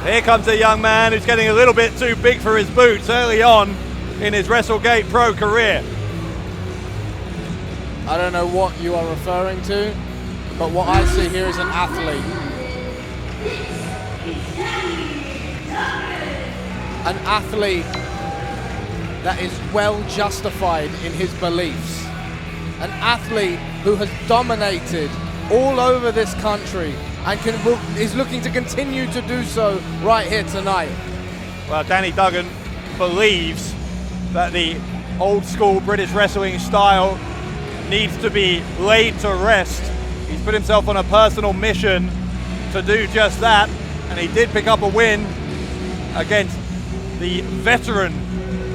Here comes a young man who's getting a little bit too big for his boots early on in his Wrestlegate pro career. I don't know what you are referring to, but what I see here is an athlete. An athlete that is well justified in his beliefs. An athlete who has dominated all over this country and is looking to continue to do so right here tonight. Well, Danny Duggan believes that the old school British wrestling style needs to be laid to rest. He's put himself on a personal mission to do just that, and he did pick up a win against the veteran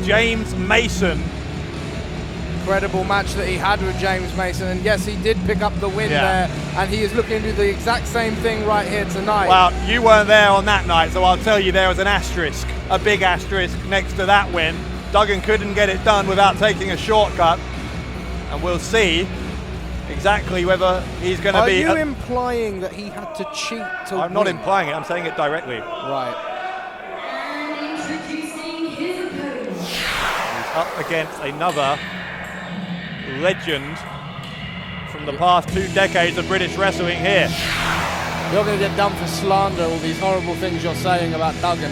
James Mason. Incredible match that he had with James Mason, and yes, he did pick up the win there, and he is looking to do the exact same thing right here tonight. Well, you weren't there on that night, so I'll tell you there was an asterisk, a big asterisk next to that win. Duggan couldn't get it done without taking a shortcut, and we'll see exactly whether he's going to be... Are you implying that he had to cheat to win? I'm not implying it, I'm saying it directly. Right. He's up against another legend from the past 2 decades of British wrestling here. You're going to get done for slander, all these horrible things you're saying about Duggan.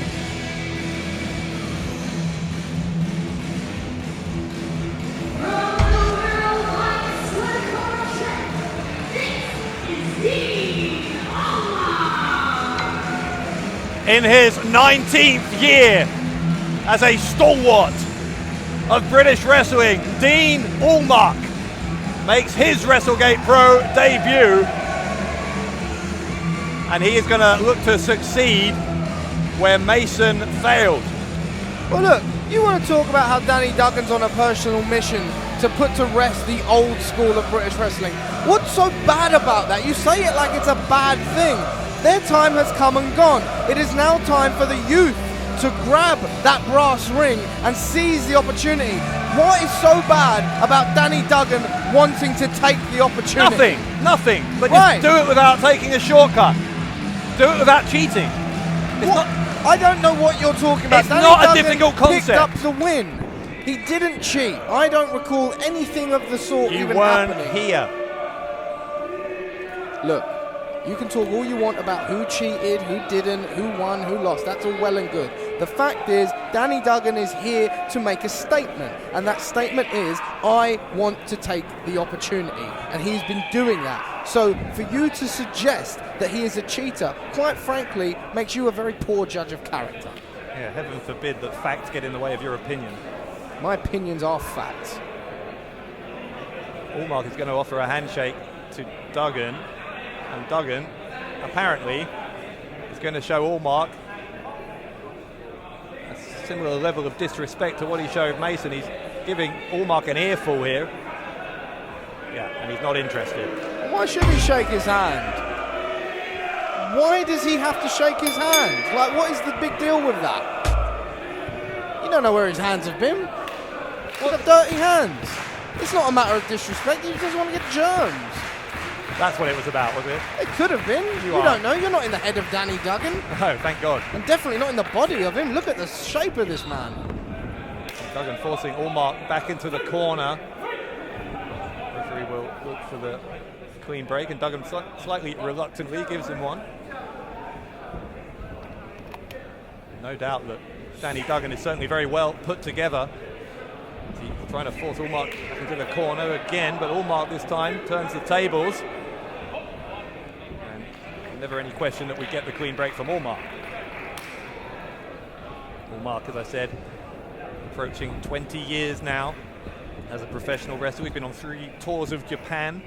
In his 19th year as a stalwart of British wrestling, Dean Allmark makes his Wrestlegate Pro debut, and he is going to look to succeed where Mason failed. Well, look, you want to talk about how Danny Duggan's on a personal mission to put to rest the old school of British wrestling. What's so bad about that? You say it like it's a bad thing. Their time has come and gone. It is now time for the youth to grab that brass ring and seize the opportunity. What is so bad about Danny Duggan wanting to take the opportunity? Nothing. But just do it without taking a shortcut. Do it without cheating. I don't know what you're talking about. It's Danny not Duggan a difficult concept. Picked up the win. He didn't cheat. I don't recall anything of the sort even happening. You weren't here. Look, you can talk all you want about who cheated, who didn't, who won, who lost. That's all well and good. The fact is, Danny Duggan is here to make a statement. And that statement is, I want to take the opportunity. And he's been doing that. So for you to suggest that he is a cheater, quite frankly, makes you a very poor judge of character. Yeah, heaven forbid that facts get in the way of your opinion. My opinions are facts. Allmark is going to offer a handshake to Duggan. And Duggan, apparently, is going to show Allmark a similar level of disrespect to what he showed Mason. He's giving Allmark an earful here. Yeah, and he's not interested. Why should he shake his hand? Why does he have to shake his hand? Like, what is the big deal with that? You don't know where his hands have been. What got dirty hands? It's not a matter of disrespect. He just want to get germs. That's what it was about, was it? It could have been. You don't know. You're not in the head of Danny Duggan. No, thank God. And definitely not in the body of him. Look at the shape of this man. Duggan forcing Allmark back into the corner. Referee will look for the clean break, and Duggan slightly reluctantly gives him one. No doubt that Danny Duggan is certainly very well put together. He's trying to force Allmark into the corner again, but Allmark this time turns the tables. And never any question that we get the clean break from Allmark. Allmark, as I said, approaching 20 years now as a professional wrestler. He's been on 3 tours of Japan,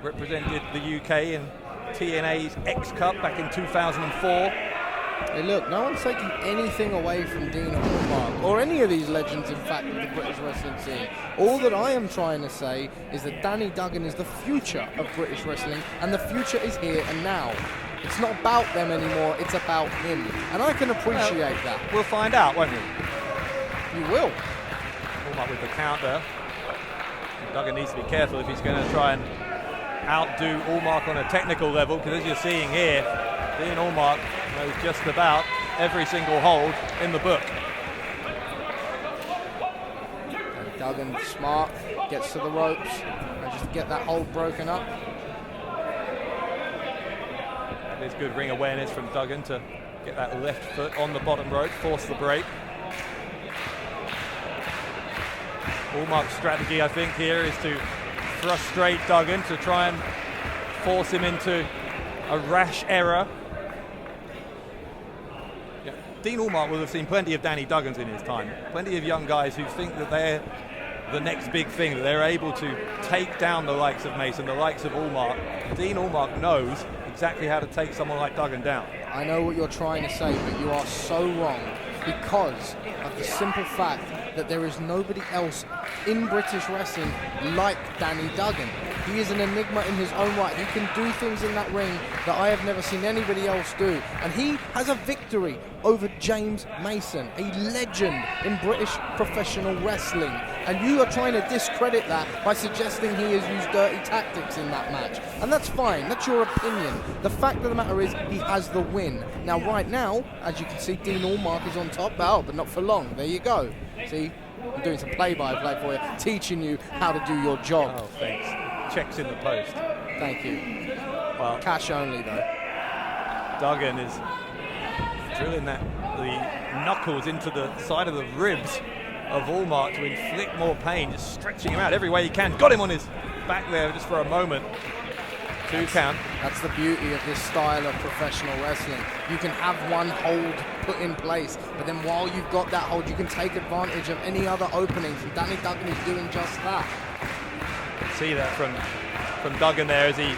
represented the UK in TNA's X Cup back in 2004. Hey, look, no one's taking anything away from Dean Allmark, or any of these legends, in fact, of the British wrestling scene. All that I am trying to say is that Danny Duggan is the future of British wrestling, and the future is here and now. It's not about them anymore, it's about him. And I can appreciate that. We'll find out, won't we? You will. Allmark with the counter. Duggan needs to be careful if he's going to try and outdo Allmark on a technical level, because as you're seeing here, Dean Allmark knows just about every single hold in the book. And Duggan, smart, gets to the ropes and just get that hold broken up. There's good ring awareness from Duggan to get that left foot on the bottom rope, force the break. Allmark's strategy, I think, here is to frustrate Duggan, to try and force him into a rash error. Yeah. Dean Allmark will have seen plenty of Danny Duggans in his time. Plenty of young guys who think that they're the next big thing, that they're able to take down the likes of Mason, the likes of Allmark. Dean Allmark knows exactly how to take someone like Duggan down. I know what you're trying to say, but you are so wrong, because of the simple fact that there is nobody else in British wrestling like Danny Duggan. He is an enigma in his own right. He can do things in that ring that I have never seen anybody else do. And he has a victory over James Mason, a legend in British professional wrestling. And you are trying to discredit that by suggesting he has used dirty tactics in that match. And that's fine, that's your opinion. The fact of the matter is, he has the win. Now, right now, as you can see, Dean Allmark is on top, but not for long. There you go. See, I'm doing some play-by-play for you, teaching you how to do your job. Oh, thanks. Checks in the post. Thank you. Well, cash only, though. Duggan is drilling the knuckles into the side of the ribs of Allmark to inflict more pain, just stretching him out every way he can. Got him on his back there just for a moment. 2 count. That's the beauty of this style of professional wrestling. You can have one hold put in place, but then while you've got that hold, you can take advantage of any other openings, and Danny Duggan is doing just that. See that from Duggan there as he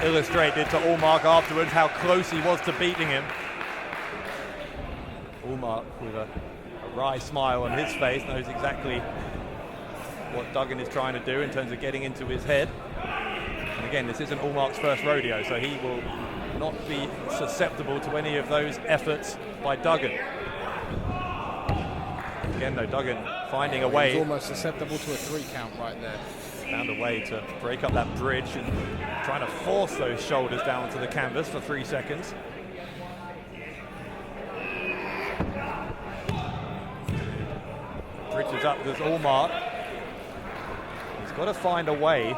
illustrated to Allmark afterwards how close he was to beating him. Allmark with a wry smile on his face knows exactly what Duggan is trying to do in terms of getting into his head. And again, this isn't Allmark's first rodeo, so he will not be susceptible to any of those efforts by Duggan. Again, though, Duggan finding a way. He's almost susceptible to a 3 count right there. Found a way to break up that bridge and trying to force those shoulders down to the canvas for 3 seconds. Bridge is up, there's Allmark. He's got to find a way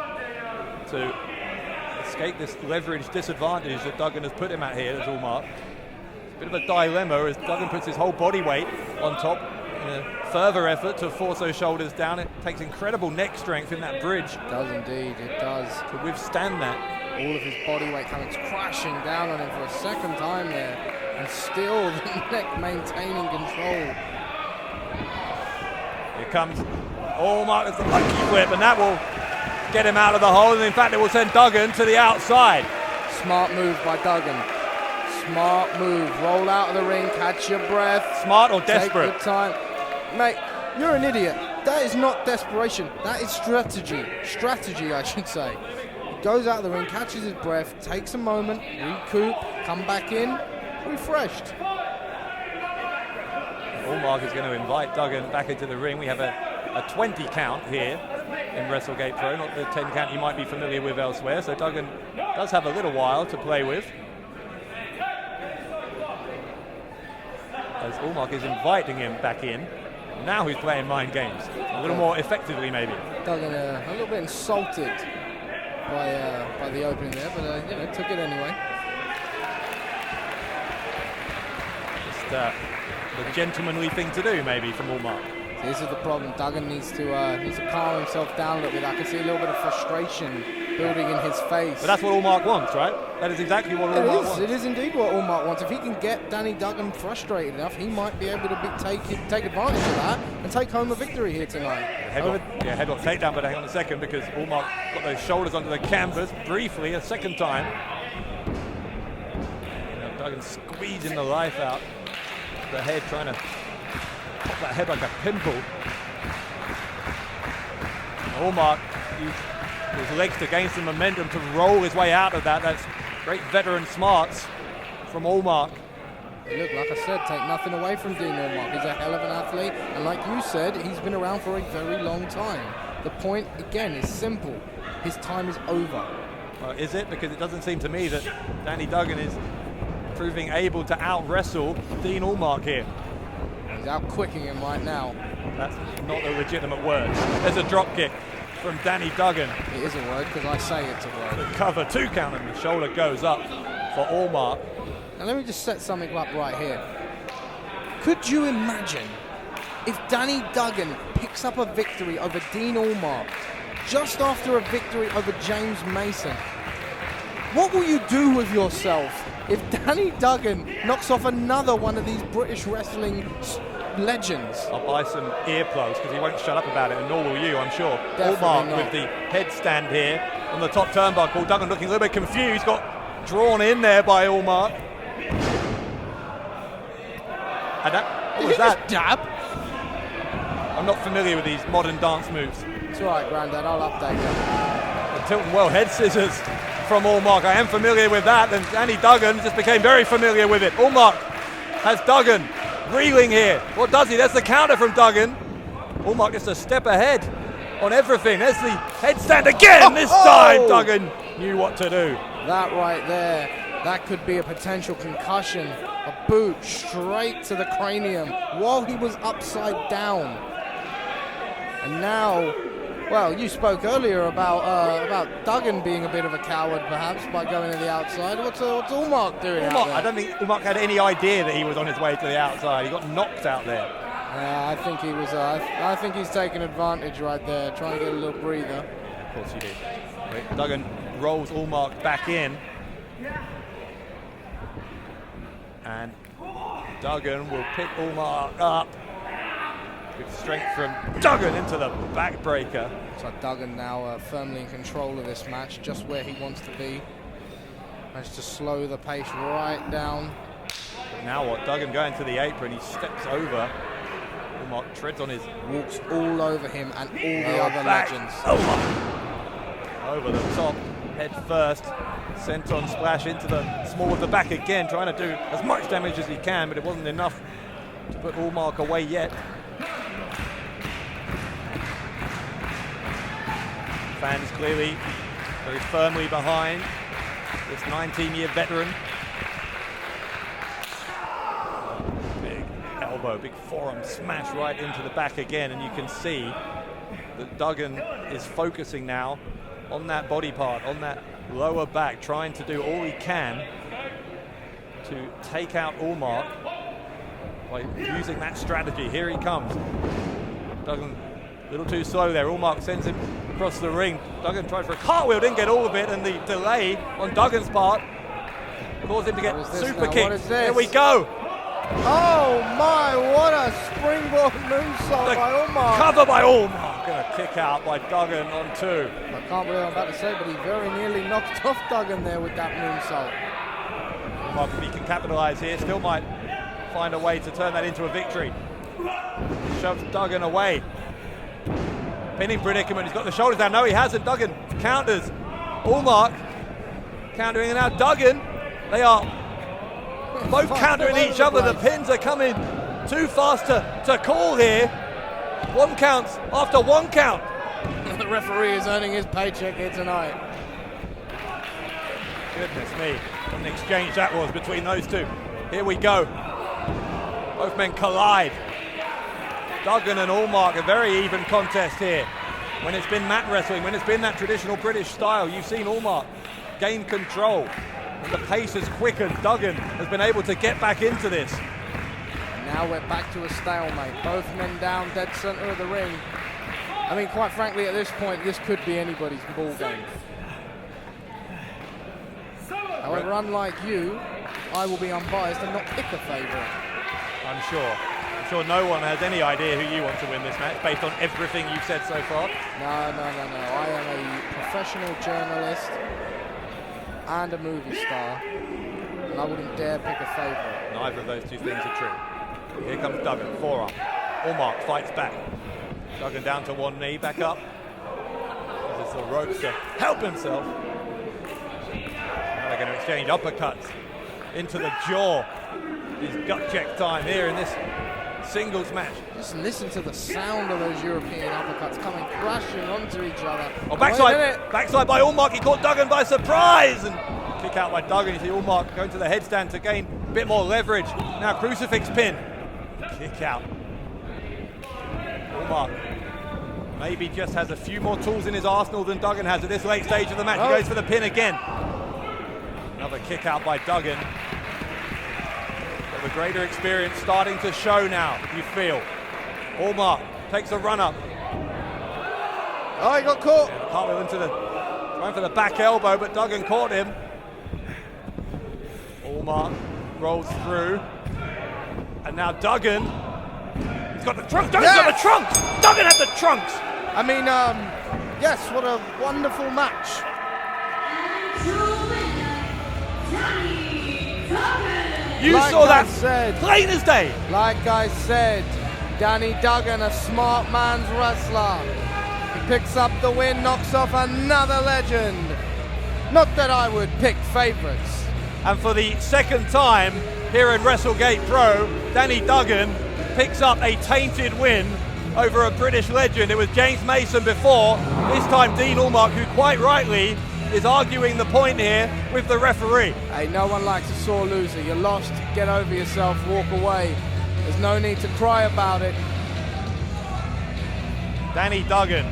to escape this leverage disadvantage that Duggan has put him at here, as Allmark. It's a bit of a dilemma as Duggan puts his whole body weight on top in a further effort to force those shoulders down. It takes incredible neck strength in that bridge. It does indeed, it does. To withstand that. All of his body weight coming crashing down on him for a second time there, and still the neck maintaining control. Here comes Allmark with the lucky whip, and that will get him out of the hole, and in fact it will send Duggan to the outside. Smart move by Duggan. Smart move. Roll out of the ring, catch your breath. Smart or desperate? Take your time. Mate, you're an idiot. That is not desperation. That is strategy. Strategy, I should say. He goes out of the ring, catches his breath, takes a moment, recoup, come back in, refreshed. Allmark is going to invite Duggan back into the ring. We have a 20 count here in Wrestlegate Pro, not the 10 count you might be familiar with elsewhere. So Duggan does have a little while to play with. As Allmark is inviting him back in. Now he's playing mind games. A little more effectively, maybe. Duggan a little bit insulted by the opening there, but took it anyway. Just the gentlemanly thing to do, maybe, from Allmark. This is the problem. Duggan needs to calm himself down a little bit. I can see a little bit of frustration building in his face. But that's what Allmark wants, right? That is exactly what Allmark wants. It is indeed what Allmark wants. If he can get Danny Duggan frustrated enough, he might be able to take advantage of that and take home a victory here tonight. Headlock takedown, but hang on a second, because Allmark got those shoulders onto the canvas briefly a second time. Duggan squeezing the life out of the head, trying to pop that head like a pimple. Allmark used his legs to gain some momentum to roll his way out of that. That's great veteran smarts from Allmark. Look, like I said, take nothing away from Dean Allmark. He's a hell of an athlete, and like you said, he's been around for a very long time. The point, again, is simple. His time is over. Is it? Because it doesn't seem to me that Danny Duggan is proving able to out-wrestle Dean Allmark here. He's out-quicking him right now. That's not a legitimate word. There's a drop kick from Danny Duggan. It is a word because I say it's a word. The cover 2 count and the shoulder goes up for Allmark. Now let me just set something up right here. Could you imagine if Danny Duggan picks up a victory over Dean Allmark just after a victory over James Mason? What will you do with yourself if Danny Duggan knocks off another one of these British wrestling legends? I'll buy some earplugs because he won't shut up about it, and nor will you, I'm sure. Definitely Allmark not. with the headstand here on the top turnbuckle. Duggan looking a little bit confused, got drawn in there by Allmark. And what was that? Jab? I'm not familiar with these modern dance moves. It's all right, Grandad, I'll update you. The Tilton Well head scissors from Allmark. I am familiar with that, and Danny Duggan just became very familiar with it. Allmark has Duggan reeling here. What does he? There's the counter from Duggan. Allmark just a step ahead on everything. There's the headstand again. This time Duggan knew what to do. That right there, that could be a potential concussion. A boot straight to the cranium while he was upside down. And now, well, you spoke earlier about Duggan being a bit of a coward, perhaps, by going to the outside. What's Allmark doing out there? I don't think Allmark had any idea that he was on his way to the outside. He got knocked out there. I think he was. I think he's taking advantage right there, trying to get a little breather. Of course he did. Duggan rolls Allmark back in. And Duggan will pick Allmark up. Good strength from Duggan into the backbreaker. So Duggan now firmly in control of this match, just where he wants to be. Managed to slow the pace right down. But now what? Duggan going to the apron. He steps over. Allmark treads on his... Walks all over him and all the other legends. Over the top, head first. Senton splash into the small of the back again, trying to do as much damage as he can, but it wasn't enough to put Allmark away yet. Fans clearly very firmly behind this 19-year veteran. Big elbow, big forearm smash right into the back again, and you can see that Duggan is focusing now on that body part, on that lower back, trying to do all he can to take out Allmark by using that strategy. Here he comes. Duggan a little too slow there. Allmark sends him across the ring. Duggan tried for a cartwheel, didn't get all of it, and the delay on Duggan's part caused him to get super kicked. Here we go. Oh my, what a springboard moonsault by Allmark. Cover by Allmark. And a kick out by Duggan on 2. I can't believe I'm about to say, but he very nearly knocked off Duggan there with that moonsault. Allmark, if he can capitalise here, still might find a way to turn that into a victory. Shoves Duggan away. Pinning predicament, he's got the shoulders down. No, he hasn't. Duggan counters. Allmark countering, and now Duggan. They are both countering each other. The pins are coming too fast to call here. 1 counts after 1 count. The referee is earning his paycheck here tonight. Goodness me, what an exchange that was between those two. Here we go. Both men collide. Duggan and Allmark, a very even contest here. When it's been mat wrestling, when it's been that traditional British style, you've seen Allmark gain control. And the pace has quickened. Duggan has been able to get back into this. Now we're back to a stalemate. Both men down dead center of the ring. I mean, quite frankly, at this point, this could be anybody's ball game. However, unlike you, I will be unbiased and not pick a favourite. I'm sure no one has any idea who you want to win this match based on everything you've said so far. No. I am a professional journalist and a movie star, and I wouldn't dare pick a favourite. Neither of those two things are true. Here comes Duggan, forearm. Allmark fights back. Duggan down to 1 knee, back up. Uses the ropes to help himself. Now they're going to exchange uppercuts into the jaw. His gut check time here in this singles match. Just listen to the sound of those European uppercuts coming crashing onto each other. Oh, backside by Allmark. He caught Duggan by surprise, and kick out by Duggan. You see Allmark going to the headstand to gain a bit more leverage. Now crucifix pin, kick out. Allmark maybe just has a few more tools in his arsenal than Duggan has at this late stage of the match. He goes for the pin again. Another kick out by Duggan. But the greater experience starting to show now, you feel. Allmark takes a run up. Oh, he got caught. Cartwheel into the, going for the back elbow, but Duggan caught him. Allmark rolls through. And now Duggan, he's got the trunk. Duggan's got the trunk. Duggan had the trunks. I mean, yes, what a wonderful match. You like saw that said, plain as day. Like I said, Danny Duggan, a smart man's wrestler. He picks up the win, knocks off another legend. Not that I would pick favorites. And for the second time here in Wrestlegate Pro, Danny Duggan picks up a tainted win over a British legend. It was James Mason before, this time Dean Allmark, who quite rightly is arguing the point here with the referee. Hey, no one likes a sore loser. You're lost, get over yourself, walk away. There's no need to cry about it. Danny Duggan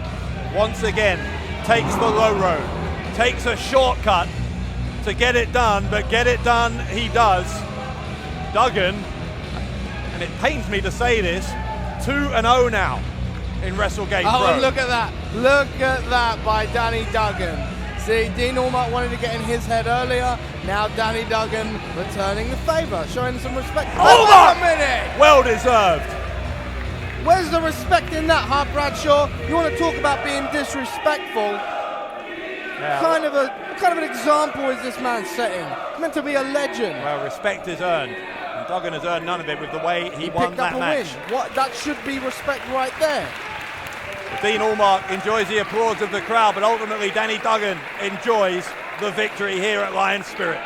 once again takes the low road, takes a shortcut to get it done, but get it done he does. Duggan, and it pains me to say this, 2-0 now in Wrestlegate Pro. Oh, look at that. Look at that by Danny Duggan. See, Dean Allmark wanted to get in his head earlier. Now Danny Duggan returning the favor, showing some respect. Hold on a minute! Well deserved. Where's the respect in that, huh, Bradshaw? You want to talk about being disrespectful? Yeah. What kind of an example is this man setting? He's meant to be a legend. Well, respect is earned. And Duggan has earned none of it with the way he won picked up that a match. win. What? That should be respect right there. Dean Allmark enjoys the applause of the crowd, but ultimately Danny Duggan enjoys the victory here at Lion Spirit.